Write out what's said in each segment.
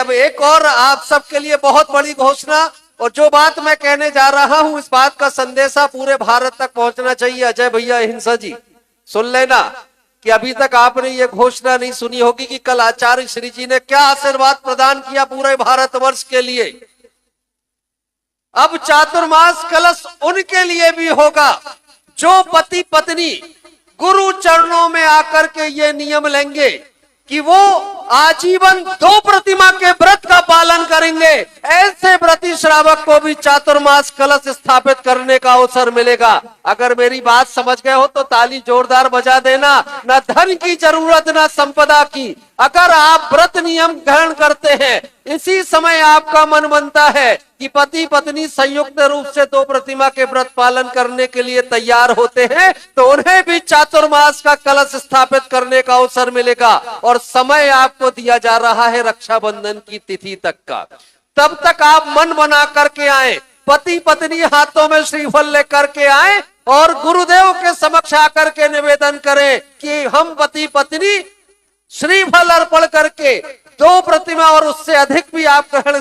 अब एक और आप सबके लिए बहुत बड़ी घोषणा, और जो बात मैं कहने जा रहा हूं इस बात का संदेशा पूरे भारत तक पहुंचना चाहिए। अजय भैया, हिंसा जी, सुन लेना कि अभी तक आपने ये घोषणा नहीं सुनी होगी कि कल आचार्य श्री जी ने क्या आशीर्वाद प्रदान किया पूरे भारतवर्ष के लिए। अब चातुर्मास कलश उनके लिए भी होगा जो पति पत्नी गुरु चरणों में आकर के ये नियम लेंगे कि वो आजीवन 2 प्रतिमा के व्रत का पालन करेंगे। ऐसे व्रती श्रावक को भी चातुर्मास कलश स्थापित करने का अवसर मिलेगा। अगर मेरी बात समझ गए हो तो ताली जोरदार बजा देना। न धन की जरूरत न संपदा की। अगर आप व्रत नियम ग्रहण करते हैं, इसी समय आपका मन बनता है कि पति पत्नी संयुक्त रूप से 2 प्रतिमा के व्रत पालन करने के लिए तैयार होते हैं, तो उन्हें भी चातुर्मास का कलश स्थापित करने का अवसर मिलेगा। और समय आपको दिया जा रहा है रक्षाबंधन की तिथि तक का। तब तक आप मन बना करके आए, पति पत्नी हाथों में श्रीफल लेकर के आए और गुरुदेव के समक्ष आकर के निवेदन करें कि हम पति पत्नी श्रीफल अर्पण करके 2 प्रतिमा, और उससे अधिक भी आप ग्रहण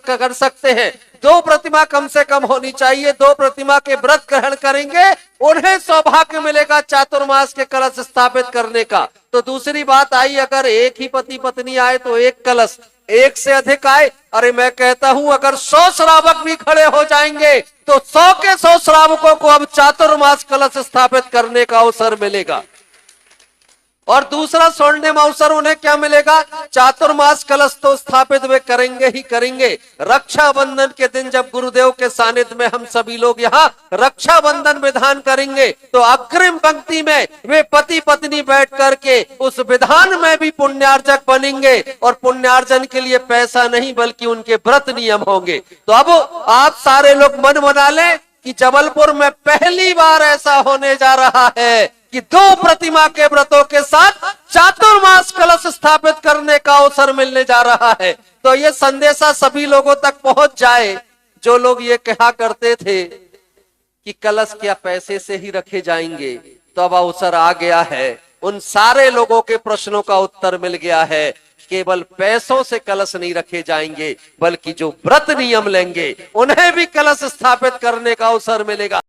कर सकते हैं, 2 प्रतिमा कम से कम होनी चाहिए, 2 प्रतिमा के व्रत ग्रहण करेंगे, उन्हें सौभाग्य मिलेगा चातुर्मास के कलश स्थापित करने का। तो दूसरी बात आई, अगर एक ही पति पत्नी आए तो 1 कलश, 1 से अधिक आए, अरे मैं कहता हूं अगर 100 श्रावक भी खड़े हो जाएंगे तो 100 के 100 श्रावकों को अब चातुर्मास कलश स्थापित करने का अवसर मिलेगा। और दूसरा स्वर्णिम अवसर उन्हें क्या मिलेगा? चातुर्मास कलश तो स्थापित वे करेंगे ही करेंगे। रक्षाबंधन के दिन जब गुरुदेव के सानिध्य में हम सभी लोग यहाँ रक्षाबंधन विधान करेंगे, तो अग्रिम पंक्ति में वे पति पत्नी बैठ करके उस विधान में भी पुण्यार्जक बनेंगे। और पुण्यार्जन के लिए पैसा नहीं बल्कि उनके व्रत नियम होंगे। तो अब आप सारे लोग मन बना लें कि जबलपुर में पहली बार ऐसा होने जा रहा है कि 2 प्रतिमा के व्रतों के साथ चातुर्मास कलश स्थापित करने का अवसर मिलने जा रहा है। तो ये संदेशा सभी लोगों तक पहुंच जाए। जो लोग ये कहा करते थे कि कलश क्या पैसे से ही रखे जाएंगे, तो अब अवसर आ गया है। उन सारे लोगों के प्रश्नों का उत्तर मिल गया है। केवल पैसों से कलश नहीं रखे जाएंगे, बल्कि जो व्रत नियम लेंगे उन्हें भी कलश स्थापित करने का अवसर मिलेगा।